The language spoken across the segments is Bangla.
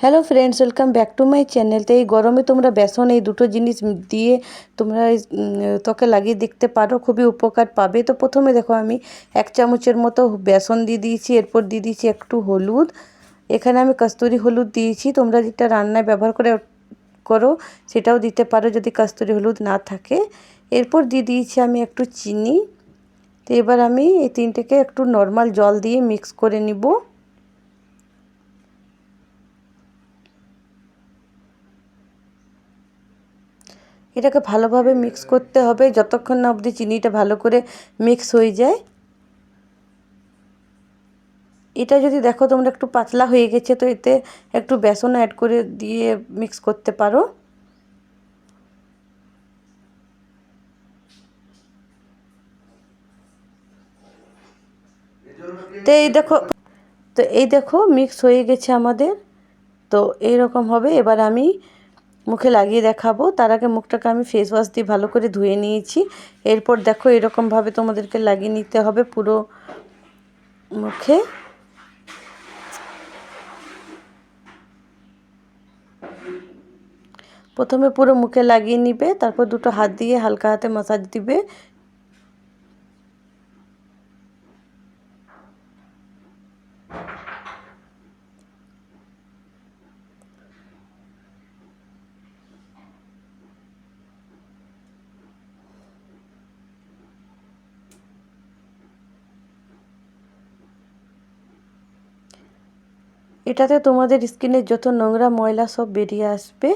Hello friends, welcome back to my channel. তো এই গরমে তোমরা বেসন এই দুটো জিনিস দিয়ে তোমরা ত্বকে লাগিয়ে দেখতে পারো, খুবই উপকার পাবে। তো প্রথমে দেখো আমি 1 চামচের মতো বেসন দিয়ে দিয়েছি, এরপর দিয়ে দিয়েছি একটু হলুদ। এখানে আমি কস্তুরি হলুদ দিয়েছি, তোমরা যেটা রান্নায় ব্যবহার করো সেটাও দিতে পারো যদি কস্তুরি হলুদ না থাকে। এরপর দিয়ে দিয়েছি আমি একটু চিনি। তো এবার আমি এই তিনটেকে একটু নর্মাল জল দিয়ে মিক্স করে নিব। এটাকে ভালোভাবে মিক্স করতে হবে যতক্ষণ না অবধি চিনিটা ভালো করে মিক্স হয়ে যায়। এটা যদি দেখো তোমরা একটু পাতলা হয়ে গেছে, তো এতে একটু বেসন অ্যাড করে দিয়ে মিক্স করতে পারো। তো এই দেখো মিক্স হয়ে গেছে আমাদের। তো এইরকম হবে। এবার আমি মুখে লাগিয়ে দেখাবো। তার আগে মুখটাকে আমি ফেস ওয়াশ দিয়ে ভালো করে ধুয়ে নিয়েছি। এরপর দেখো এরকমভাবে তোমাদেরকে লাগিয়ে নিতে হবে পুরো মুখে। প্রথমে পুরো মুখে লাগিয়ে নিবে, তারপর দুটো হাত দিয়ে হালকা হাতে মাসাজ দিবে। এটাতে তোমাদের স্কিনের যত নোংরা ময়লা সব বেরিয়ে আসবে,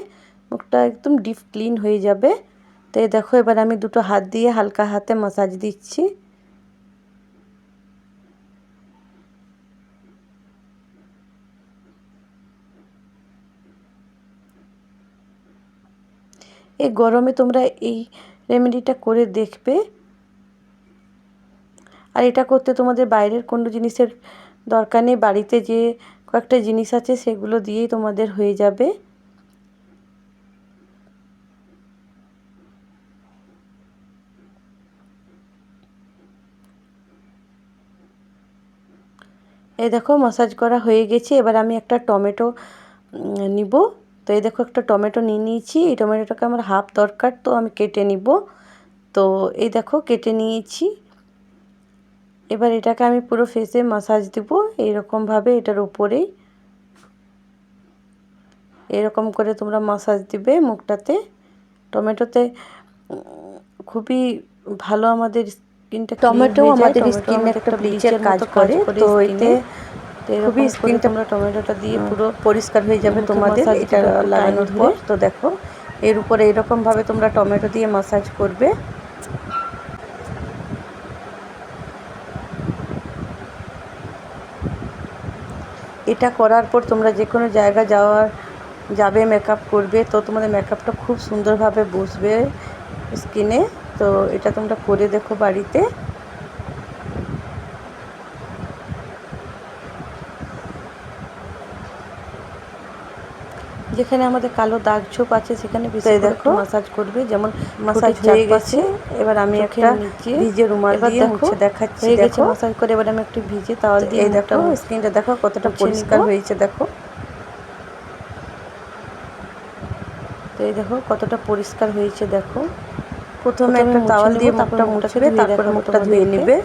মুখটা একদম ডিপ ক্লিন হয়ে যাবে। তো এই দেখো এবার আমি দুটো হাত দিয়ে হালকা হাতে মাসাজ দিচ্ছি। এই গরমে তোমরা এই রেমেডিটা করে দেখবে। আর এটা করতে তোমাদের বাইরের কোনো জিনিসের দরকার নেই, বাড়িতে যে কয়েকটা জিনিস আছে সেগুলো দিয়েই তোমাদের হয়ে যাবে। এই দেখো মাসাজ করা হয়ে গেছে। এবার আমি একটা টমেটো নিব। তো এই দেখো একটা টমেটো নিয়ে নিয়েছি। এই টমেটোটাকে আমার হাফ দরকার, তো আমি কেটে নিব। তো এই দেখো কেটে নিয়েছি। এবার এটাকে আমি পুরো ফেসে মাসাজ দেব এইরকমভাবে, এটার উপরেই এরকম করে তোমরা মাসাজ দিবে মুখটাতে। টমেটোতে খুবই ভালো আমাদের স্কিনটা ক্লিন হয়ে যায়। আমাদের স্কিনে একটা ব্লিচের কাজ করে, তো এতে খুবই স্কিনটা তোমরা টমেটোটা দিয়ে পুরো পরিষ্কার হয়ে যাবে তোমাদের এটা লাগানোর পর। তো দেখো এর উপরে এরকমভাবে তোমরা টমেটো দিয়ে মাসাজ করবে। এটা করার পর তোমরা যে কোনো জায়গা যাবে, মেকআপ করবে, তো তোমাদের মেকআপটা খুব সুন্দরভাবে বসবে স্কিনে। তো এটা তোমরা করে দেখো বাড়িতে। যেখানে আমাদের কালো দাগ ছোপ আছে সেখানে বেশি করে একটু মাসাজ করবে, যেমন মাসাজ হয়ে গেছে। এবার আমি একটা ভিজে রুমাল দিয়ে মুছে দেখাচ্ছি। হয়ে গেছে মাসাজ করে। এবার আমি একটু ভিজে তাওয়াল দিয়ে দেখো স্কিনটা দেখো কতটা পরিষ্কার হয়েছে। দেখো তো এই দেখো কতটা পরিষ্কার হয়েছে। দেখো প্রথমে একটা তাওয়াল দিয়ে মুখটা মুছবে, তারপর মুখটা ধুয়ে নেবে।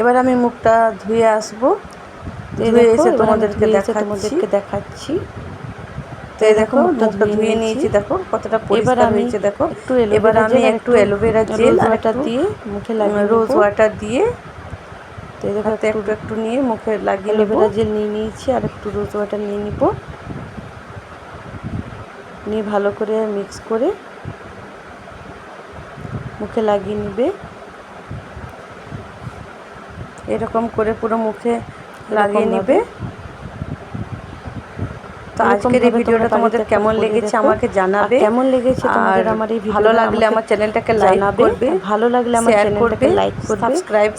এবার আমি মুখটা ধুয়ে আসবো। ধুয়ে এসে তোমাদেরকে দেখাচ্ছি। তো এই দেখো মুখটা ধুয়ে নিয়েছি, দেখো কতটা পরিষ্কার হয়েছে। দেখো এবার আমি একটু অ্যালোভেরা জেল আর একটু মুখে লাগিয়ে রোজ ওয়াটার দিয়ে, তো এই দেখো একটু একটু নিয়ে মুখে লাগিয়ে অ্যালোভেরা জেল নিয়ে নিয়েছি আর একটু রোজ ওয়াটার নিয়ে নিব। নিয়ে ভালো করে মিক্স করে মুখে লাগিয়ে নিবে। এরকম করে পুরো মুখে লাগিয়ে নিবে। তো তো আজকের এই ভিডিওটা তোমাদের কেমন লেগেছে আমাকে জানাবে, কেমন লেগেছে তোমাদের আমার এই ভালো ভিডিওটা লাগলে আমার চ্যানেলটাকে লাইক করবে, ভালো লাগলে আমার শেয়ার চ্যানেলটাকে করবে, লাইক করবে, সাবস্ক্রাইব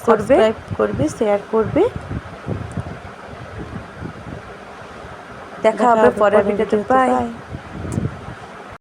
করবে। শেয়ার করবে। দেখা হবে পরের ভিডিওতে। বাই।